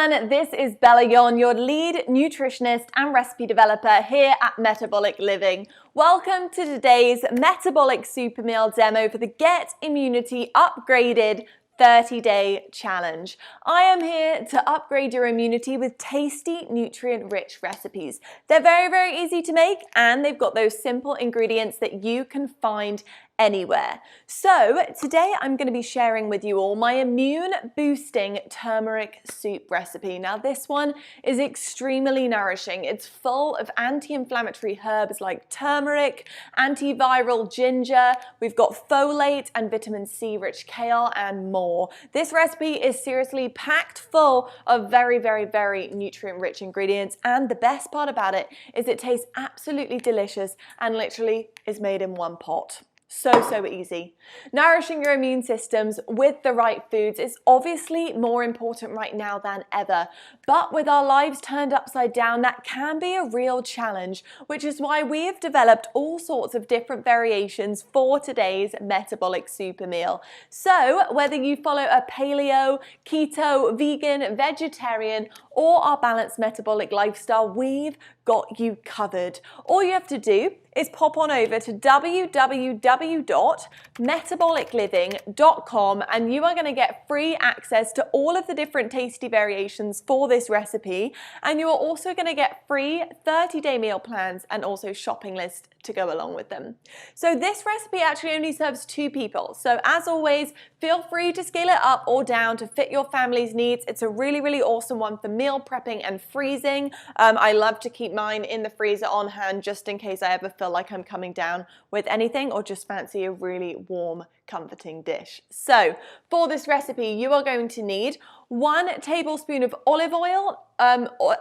everyone, this is Bella Yon, your lead nutritionist and recipe developer here at Metabolic Living. Welcome to today's Metabolic Super Meal demo for the Get Immunity Upgraded 30-day challenge. I am here to upgrade your immunity with tasty, nutrient-rich recipes. They're very, very easy to make, and they've got those simple ingredients that you can find anywhere. So today I'm going to be sharing with you all my immune boosting turmeric soup recipe. Now this one is extremely nourishing. It's full of anti-inflammatory herbs like turmeric, antiviral ginger, we've got folate and vitamin C rich kale and more. This recipe is seriously packed full of very, very, very nutrient rich ingredients, and the best part about it is it tastes absolutely delicious and literally is made in one pot. So easy. Nourishing your immune systems with the right foods is obviously more important right now than ever. But with our lives turned upside down, that can be a real challenge, which is why we have developed all sorts of different variations for today's metabolic super meal. So whether you follow a paleo, keto, vegan, vegetarian, or our balanced metabolic lifestyle, we've got you covered. All you have to do is pop on over to www.metabolicliving.com and you are going to get free access to all of the different tasty variations for this recipe, and you are also going to get free 30-day meal plans and also shopping list to go along with them. So this recipe actually only serves 2 people. So as always, feel free to scale it up or down to fit your family's needs. It's a really, really awesome one for meal prepping and freezing. I love to keep mine in the freezer on hand just in case I ever feel like I'm coming down with anything or just fancy a really warm, comforting dish. So for this recipe, you are going to need 1 tablespoon of olive oil.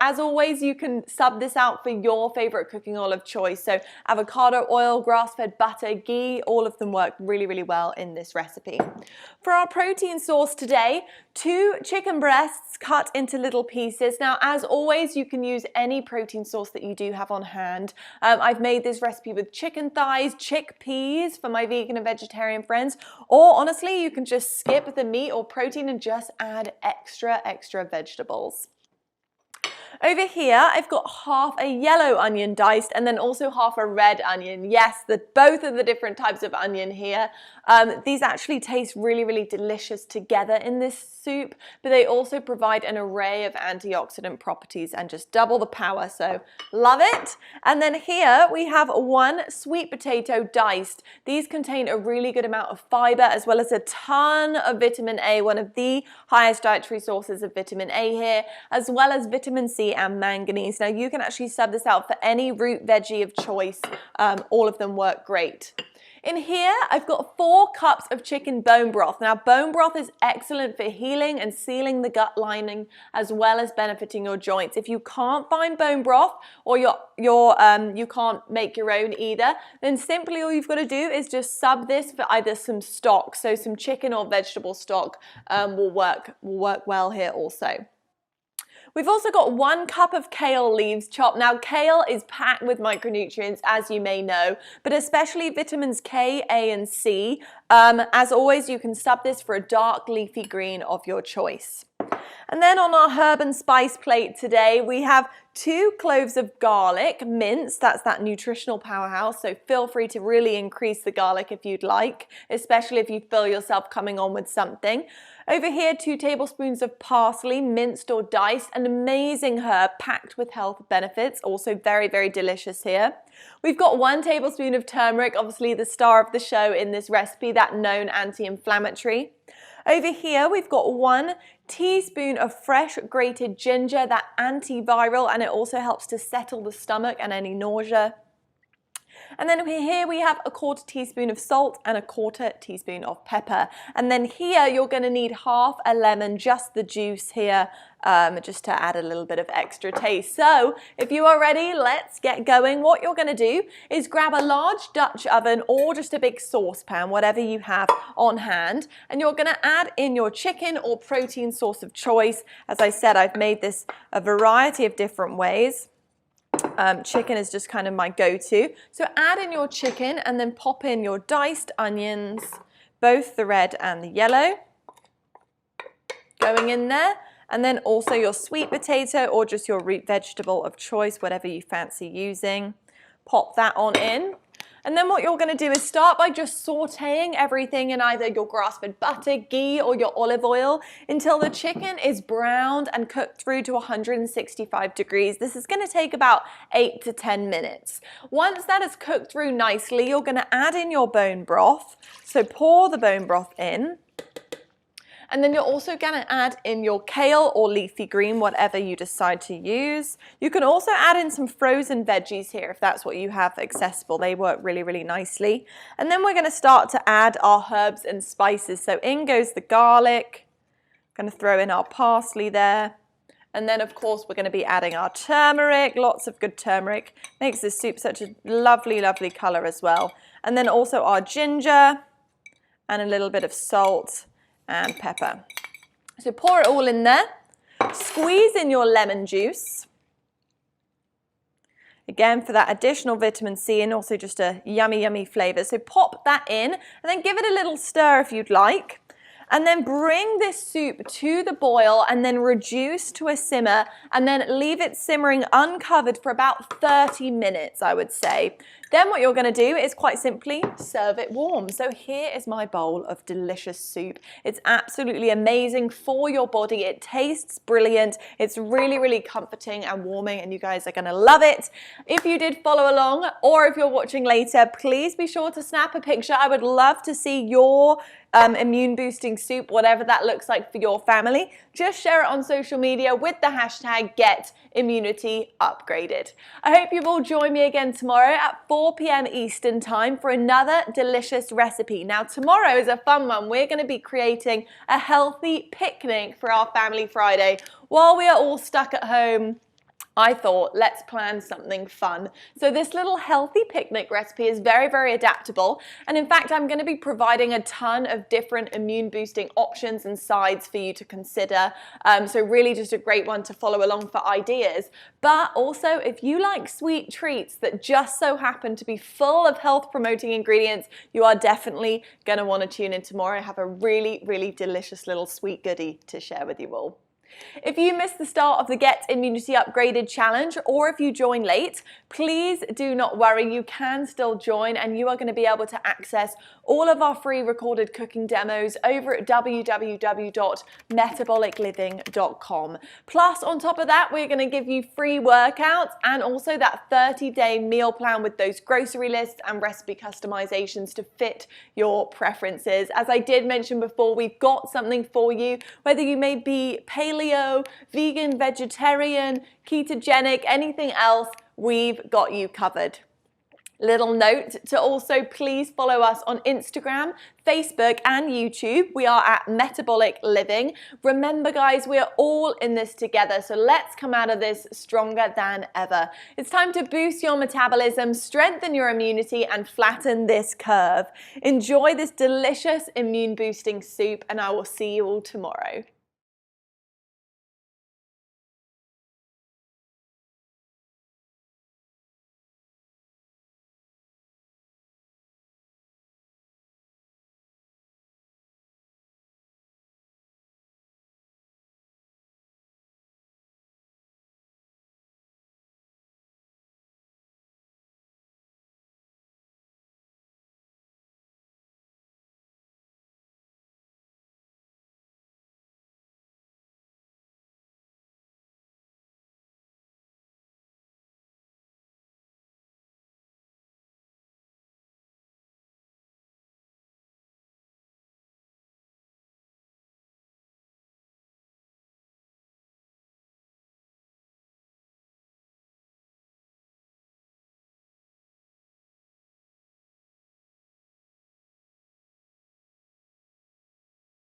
As always, you can sub this out for your favorite cooking oil of choice. So avocado oil, grass-fed butter, ghee, all of them work really, really well in this recipe. For our protein source today, 2 chicken breasts cut into little pieces. Now, as always, you can use any protein source that you do have on hand. I've made this recipe with chicken thighs, chickpeas for my vegan and vegetarian friends, or honestly, you can just skip the meat or protein and just add extra vegetables. Over here, I've got half a yellow onion diced and then also half a red onion. Yes, both of the different types of onion here. These actually taste really, really delicious together in this soup, but they also provide an array of antioxidant properties and just double the power, so love it. And then here we have 1 sweet potato diced. These contain a really good amount of fiber as well as a ton of vitamin A, one of the highest dietary sources of vitamin A here, as well as vitamin C and manganese. Now you can actually sub this out for any root veggie of choice. All of them work great. In here, I've got 4 cups of chicken bone broth. Now, bone broth is excellent for healing and sealing the gut lining as well as benefiting your joints. If you can't find bone broth or you can't make your own either, then simply all you've got to do is just sub this for either some stock. So some chicken or vegetable stock will work well here also. We've also got 1 cup of kale leaves chopped. Now, kale is packed with micronutrients, as you may know, but especially vitamins K, A, and C. As always, you can sub this for a dark leafy green of your choice. And then on our herb and spice plate today, we have 2 cloves of garlic minced. That's that nutritional powerhouse, so feel free to really increase the garlic if you'd like, especially if you feel yourself coming on with something. Over here, 2 tablespoons of parsley, minced or diced, an amazing herb packed with health benefits, also very, very delicious here. We've got 1 tablespoon of turmeric, obviously the star of the show in this recipe, that known anti-inflammatory. Over here, we've got 1 teaspoon of fresh grated ginger, that antiviral, and it also helps to settle the stomach and any nausea. And then here we have a 1/4 teaspoon of salt and a 1/4 teaspoon of pepper. And then here you're going to need half a lemon, just the juice here, just to add a little bit of extra taste. So if you are ready, let's get going. What you're going to do is grab a large Dutch oven or just a big saucepan, whatever you have on hand, and you're going to add in your chicken or protein source of choice. As I said, I've made this a variety of different ways. Chicken is just kind of my go-to. So add in your chicken and then pop in your diced onions, both the red and the yellow, going in there. And then also your sweet potato or just your root vegetable of choice, whatever you fancy using. Pop that on in. And then what you're going to do is start by just sauteing everything in either your grass-fed butter, ghee, or your olive oil until the chicken is browned and cooked through to 165 degrees. This is going to take about 8 to 10 minutes. Once that is cooked through nicely, you're going to add in your bone broth. So pour the bone broth in. And then you're also going to add in your kale or leafy green, whatever you decide to use. You can also add in some frozen veggies here if that's what you have accessible. They work really, really nicely. And then we're going to start to add our herbs and spices. So in goes the garlic. I'm going to throw in our parsley there. And then, of course, we're going to be adding our turmeric. Lots of good turmeric. Makes this soup such a lovely, lovely color as well. And then also our ginger and a little bit of salt and pepper. So pour it all in there. Squeeze in your lemon juice. Again, for that additional vitamin C and also just a yummy, yummy flavor. So pop that in and then give it a little stir if you'd like. And then bring this soup to the boil and then reduce to a simmer and then leave it simmering uncovered for about 30 minutes, I would say. Then what you're going to do is quite simply serve it warm. So here is my bowl of delicious soup. It's absolutely amazing for your body. It tastes brilliant. It's really, really comforting and warming, and you guys are going to love it. If you did follow along, or if you're watching later, please be sure to snap a picture. I would love to see your immune boosting soup, whatever that looks like for your family. Just share it on social media with the hashtag #GetImmunityUpgraded. I hope you've all joined me again tomorrow at 4 p.m. Eastern time for another delicious recipe. Now tomorrow is a fun one. We're going to be creating a healthy picnic for our Family Friday. While we are all stuck at home, I thought, let's plan something fun. So this little healthy picnic recipe is very, very adaptable. And in fact, I'm going to be providing a ton of different immune boosting options and sides for you to consider. So really just a great one to follow along for ideas. But also, if you like sweet treats that just so happen to be full of health promoting ingredients, you are definitely going to want to tune in tomorrow. I have a really, really delicious little sweet goodie to share with you all. If you missed the start of the Get Immunity Upgraded challenge, or if you join late, please do not worry, you can still join and you are going to be able to access all of our free recorded cooking demos over at www.metabolicliving.com. Plus, on top of that, we're going to give you free workouts and also that 30-day meal plan with those grocery lists and recipe customizations to fit your preferences. As I did mention before, we've got something for you, whether you may be paleo, vegan, vegetarian, ketogenic, anything else, we've got you covered. Little note to also please follow us on Instagram, Facebook and YouTube. We are at Metabolic Living. Remember guys, we are all in this together, so let's come out of this stronger than ever. It's time to boost your metabolism, strengthen your immunity and flatten this curve. Enjoy this delicious immune boosting soup and I will see you all tomorrow.